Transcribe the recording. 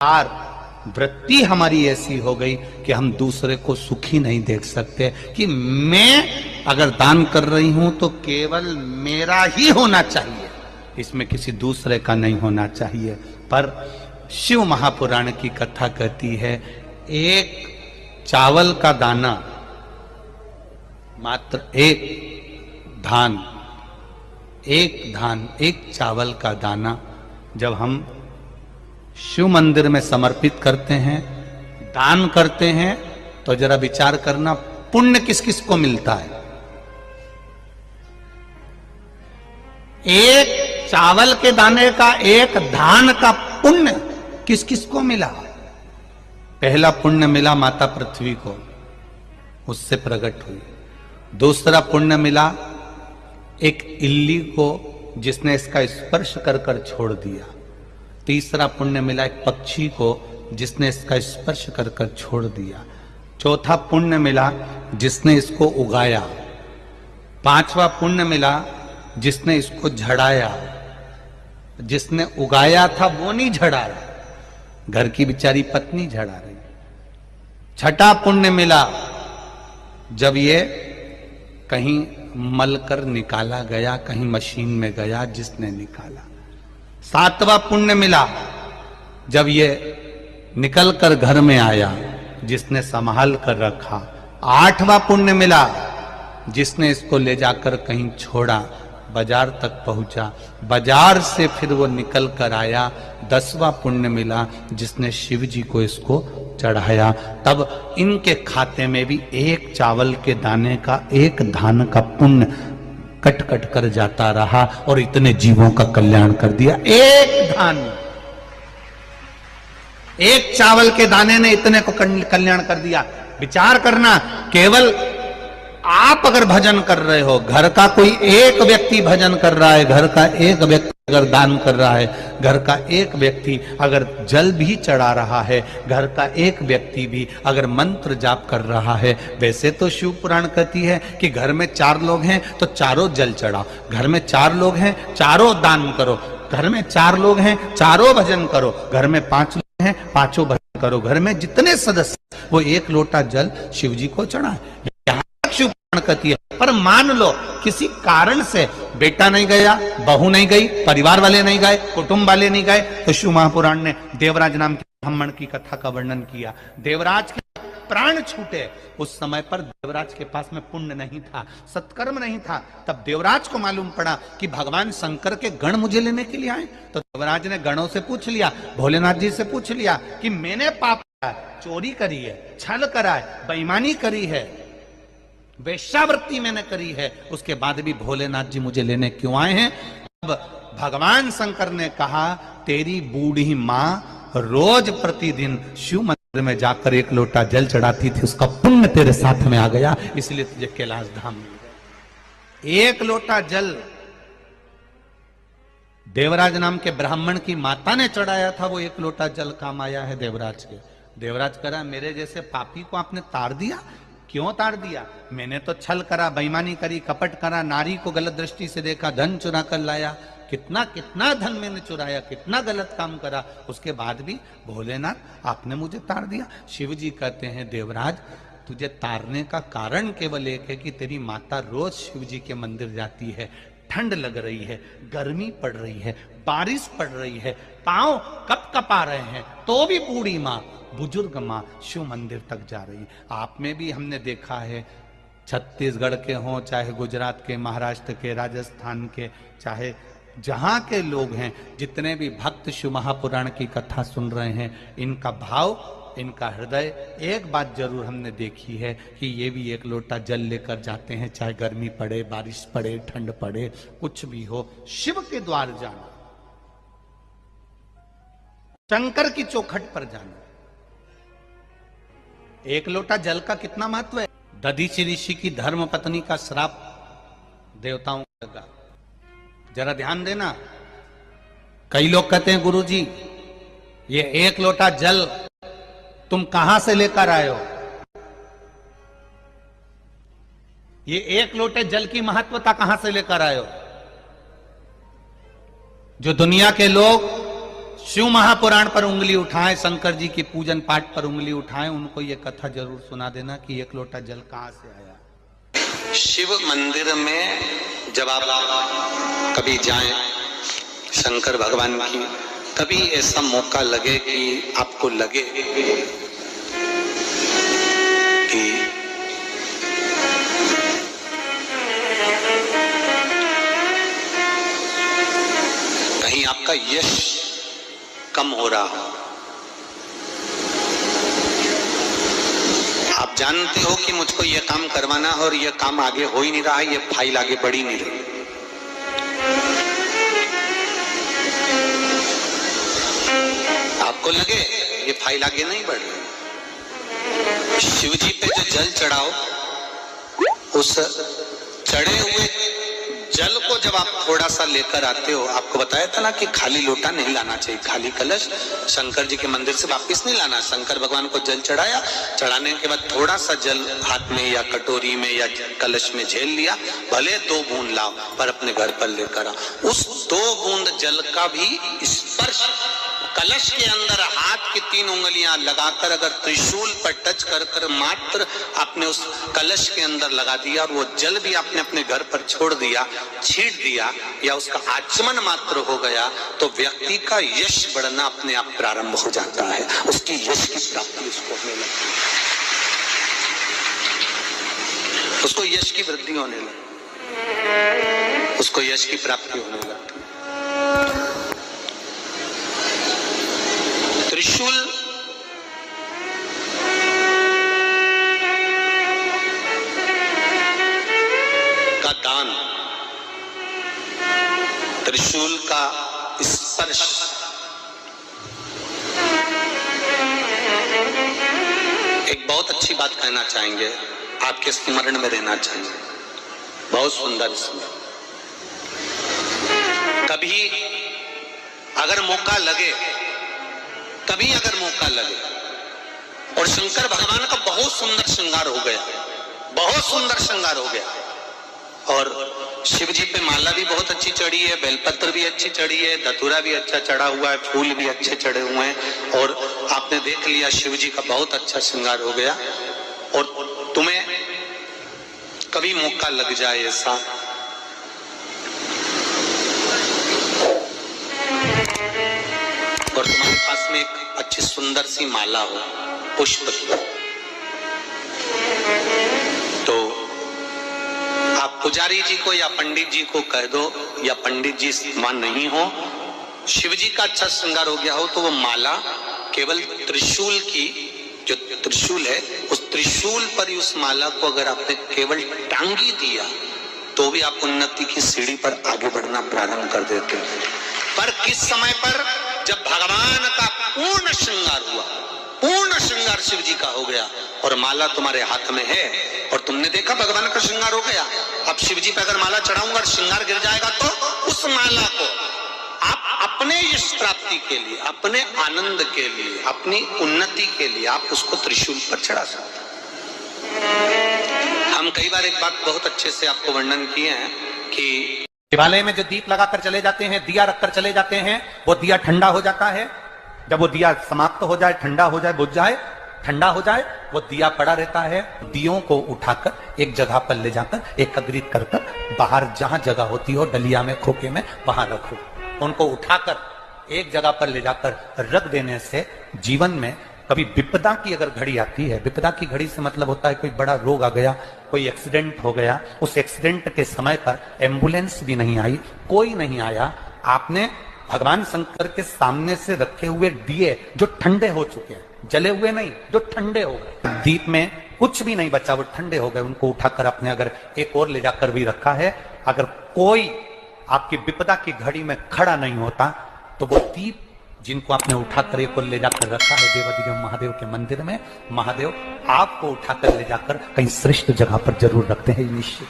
यार वृत्ति हमारी ऐसी हो गई कि हम दूसरे को सुखी नहीं देख सकते, कि मैं अगर दान कर रही हूं तो केवल मेरा ही होना चाहिए, इसमें किसी दूसरे का नहीं होना चाहिए। पर शिव महापुराण की कथा कहती है, एक चावल का दाना, मात्र एक धान, एक चावल का दाना जब हम शिव मंदिर में समर्पित करते हैं, दान करते हैं, तो जरा विचार करना पुण्य किस किस को मिलता है। एक चावल के दाने का, एक धान का पुण्य किस किस को मिला? पहला पुण्य मिला माता पृथ्वी को, उससे प्रकट हुई। दूसरा पुण्य मिला एक इल्ली को, जिसने इसका स्पर्श कर कर छोड़ दिया। तीसरा पुण्य मिला एक पक्षी को, जिसने इसका स्पर्श कर कर छोड़ दिया। चौथा पुण्य मिला जिसने इसको उगाया। पांचवा पुण्य मिला जिसने इसको झड़ाया। जिसने उगाया था वो नहीं झड़ा रहा, घर की बेचारी पत्नी झड़ा रही। छठा पुण्य मिला जब ये कहीं मलकर निकाला गया, कहीं मशीन में गया, जिसने निकाला। सातवां पुण्य मिला जब ये निकल कर घर में आया, जिसने संभाल कर रखा। आठवां पुण्य मिला जिसने इसको ले जाकर कहीं छोड़ा, बाजार तक पहुंचा, बाजार से फिर वो निकल कर आया। 10वां पुण्य मिला जिसने शिव जी को इसको चढ़ाया। तब इनके खाते में भी एक चावल के दाने का, एक धान का पुण्य कट कट कर जाता रहा और इतने जीवों का कल्याण कर दिया। एक धान, एक चावल के दाने ने इतने को कल्याण कर दिया। विचार करना, केवल आप अगर भजन कर रहे हो, घर का कोई एक व्यक्ति भजन कर रहा है, घर का एक व्यक्ति अगर दान कर रहा है, घर का एक व्यक्ति अगर जल भी चढ़ा रहा है, घर का एक व्यक्ति भी अगर मंत्र जाप कर रहा है। वैसे तो शिव पुराण कहती है कि घर में 4 लोग हैं तो चारों जल चढ़ाओ, घर में 4 लोग हैं चारों दान करो, घर में 4 लोग हैं चारों भजन करो, घर में 5 लोग हैं 5 भजन करो, घर में जितने सदस्य वो 1 लोटा जल शिव जी को चढ़ाए। शिव पुराण कहती है। पर मान लो किसी कारण से बेटा नहीं गया, बहू नहीं गई, परिवार वाले नहीं गए, कुटुंब वाले नहीं गए, तो शिव महापुराण ने देवराज नाम के ब्राह्मण की कथा का वर्णन किया। देवराज के प्राण छूटे, उस समय पर देवराज के पास में पुण्य नहीं था, सत्कर्म नहीं था। तब देवराज को मालूम पड़ा कि भगवान शंकर के गण मुझे लेने के लिए आए। तो देवराज ने गणों से पूछ लिया, भोलेनाथ जी से पूछ लिया कि मैंने पाप किया, चोरी करी है, छल करा है, बेईमानी करी है, वेश्यावृत्ति मैंने करी है, उसके बाद भी भोलेनाथ जी मुझे लेने क्यों आए हैं? अब भगवान शंकर ने कहा, तेरी बूढ़ी माँ रोज प्रतिदिन शिव मंदिर में जाकर 1 लोटा जल चढ़ाती थी, उसका पुण्य तेरे साथ में आ गया, इसलिए तुझे कैलाश धाम मिल गया। 1 लोटा जल देवराज नाम के ब्राह्मण की माता ने चढ़ाया था, वो 1 लोटा जल काम आया है देवराज के। देवराज करा, मेरे जैसे पापी को आपने तार दिया। क्यों तार दिया? मैंने तो छल करा, बेईमानी करी, कपट करा, नारी को गलत दृष्टि से देखा, धन चुरा कर लाया, कितना कितना धन मैंने चुराया, कितना गलत काम करा, उसके बाद भी भोलेनाथ आपने मुझे तार दिया। शिव जी कहते हैं, देवराज तुझे तारने का कारण केवल एक है कि तेरी माता रोज शिव जी के मंदिर जाती है, ठंड लग रही है, गर्मी पड़ रही है, बारिश पड़ रही है, पांव कप कपा रहे हैं, तो भी बूढ़ी माँ, बुजुर्ग माँ शिव मंदिर तक जा रही। आप में भी हमने देखा है, छत्तीसगढ़ के हों, चाहे गुजरात के, महाराष्ट्र के, राजस्थान के, चाहे जहां के लोग हैं, जितने भी भक्त शिव महापुराण की कथा सुन रहे हैं, इनका भाव, इनका हृदय, एक बात जरूर हमने देखी है कि ये भी 1 लोटा जल लेकर जाते हैं, चाहे गर्मी पड़े, बारिश पड़े, ठंड पड़े, कुछ भी हो, शिव के द्वार जाना, शंकर की चौखट पर जाना। 1 लोटा जल का कितना महत्व है? दधीचि ऋषि की धर्म पत्नी का श्राप देवताओं को लगा। जरा ध्यान देना, कई लोग कहते हैं गुरुजी ये 1 लोटा जल तुम कहां से लेकर आए हो? ये 1 लोटे जल की महत्वता कहां से लेकर आए हो? जो दुनिया के लोग शिव महापुराण पर उंगली उठाएं, शंकर जी के पूजन पाठ पर उंगली उठाएं, उनको ये कथा जरूर सुना देना कि एक लोटा जल कहां से आया। शिव मंदिर में जब आप कभी जाएं शंकर भगवान की, कभी ऐसा मौका लगे कि आपको लगे कि कहीं आपका यश कम हो रहा हो, आप जानते हो कि मुझको ये काम करवाना है और ये काम आगे हो ही नहीं रहा है, ये फाइल आगे बढ़ ही नहीं रही, आपको लगे ये फाइल आगे नहीं बढ़ रही, शिव जी पे जो जल चढ़ाओ, उस चढ़े हुए जल को जब आप थोड़ा सा लेकर आते हो, आपको बताया था ना कि खाली लोटा नहीं लाना चाहिए, खाली कलश शंकर जी के मंदिर से वापस नहीं लाना। शंकर भगवान को जल चढ़ाया, चढ़ाने के बाद थोड़ा सा जल हाथ में या कटोरी में या कलश में झेल लिया, भले 2 बूंद लाओ पर अपने घर पर लेकर आओ। उस 2 बूंद जल का भी स्पर्श कलश के अंदर हाथ की 3 उंगलियां लगाकर अगर त्रिशूल पर टच कर कर मात्र आपने उस कलश के अंदर लगा दिया और वो जल भी आपने अपने घर पर छोड़ दिया, छींट दिया या उसका आचमन मात्र हो गया, तो व्यक्ति का यश बढ़ना अपने आप प्रारंभ हो जाता है, उसकी यश की प्राप्ति उसको होने लगती है, उसको यश की वृद्धि होने लगती, उसको यश की प्राप्ति होने लगती। त्रिशूल का दान, त्रिशूल का स्पर्श एक बहुत अच्छी बात कहना चाहेंगे, आपके स्मरण में रहना चाहिए, बहुत सुंदर इसमें। कभी अगर मौका लगे, कभी अगर मौका लगे और शंकर भगवान का बहुत सुंदर श्रृंगार हो गया, बहुत सुंदर श्रृंगार हो गया और शिव जी पे माला भी बहुत अच्छी चढ़ी है, बेलपत्र भी अच्छी चढ़ी है, धतूरा भी अच्छा चढ़ा हुआ है, फूल भी अच्छे चढ़े हुए हैं और आपने देख लिया शिव जी का बहुत अच्छा श्रृंगार हो गया और तुम्हें कभी मौका लग जाए ऐसा और तुम्हारे पास में एक अच्छी सुंदर सी माला हो पुष्प की, तो आप पुजारी जी को या पंडित जी को कह दो, या पंडित जी मान नहीं हो, शिव जी का अच्छा श्रृंगार हो गया हो, तो वो माला केवल त्रिशूल की, जो त्रिशूल है उस त्रिशूल पर ही उस माला को अगर आपने केवल टांगी दिया तो भी आप उन्नति की सीढ़ी पर आगे बढ़ना प्रारंभ कर देते हैं। पर किस समय पर? जब भगवान का पूर्ण श्रृंगार हुआ, पूर्ण श्रृंगार शिव जी का हो गया और माला तुम्हारे हाथ में है और तुमने देखा भगवान का श्रृंगार हो गया, अब शिव जी पे अगर माला चढ़ाऊंगा और श्रृंगार गिर जाएगा तो उस माला को आप अपने यश प्राप्ति के लिए, अपने आनंद के लिए, अपनी उन्नति के लिए आप उसको त्रिशूल पर चढ़ा सकते हैं। हम कई बार एक बात बहुत अच्छे से आपको वर्णन किए हैं कि शिवालय में जो दीप लगाकर चले जाते हैं, दिया रखकर चले जाते हैं, वो दिया ठंडा हो जाता है, जब वो दिया समाप्त हो जाए, ठंडा हो जाए, बुझ जाए, ठंडा हो जाए, वो दिया पड़ा रहता है। दियों को उठाकर एक जगह पर ले जाकर एकत्रित कर कर बाहर जहां जगह होती हो, डलिया में, खोखे में, वहां रखो। उनको उठाकर एक जगह पर ले जाकर रख देने से जीवन में कभी विपदा की अगर घड़ी आती है, विपदा की घड़ी से मतलब होता है कोई बड़ा रोग आ गया, कोई एक्सीडेंट हो गया, उस एक्सीडेंट के समय पर एम्बुलेंस भी नहीं आई, कोई नहीं आया, आपने भगवान शंकर के सामने से रखे हुए दिए जो ठंडे हो चुके हैं, जले हुए नहीं, जो ठंडे हो गए, दीप में कुछ भी नहीं बचा, वो ठंडे हो गए, उनको उठाकर आपने अगर एक और ले जाकर भी रखा है, अगर कोई आपकी विपदा की घड़ी में खड़ा नहीं होता तो वो दीप जिनको आपने उठाकर एक और ले जाकर रखा है देवाधिदेव महादेव के मंदिर में, महादेव आपको उठाकर ले जाकर कहीं श्रेष्ठ जगह पर जरूर रखते हैं निश्चित।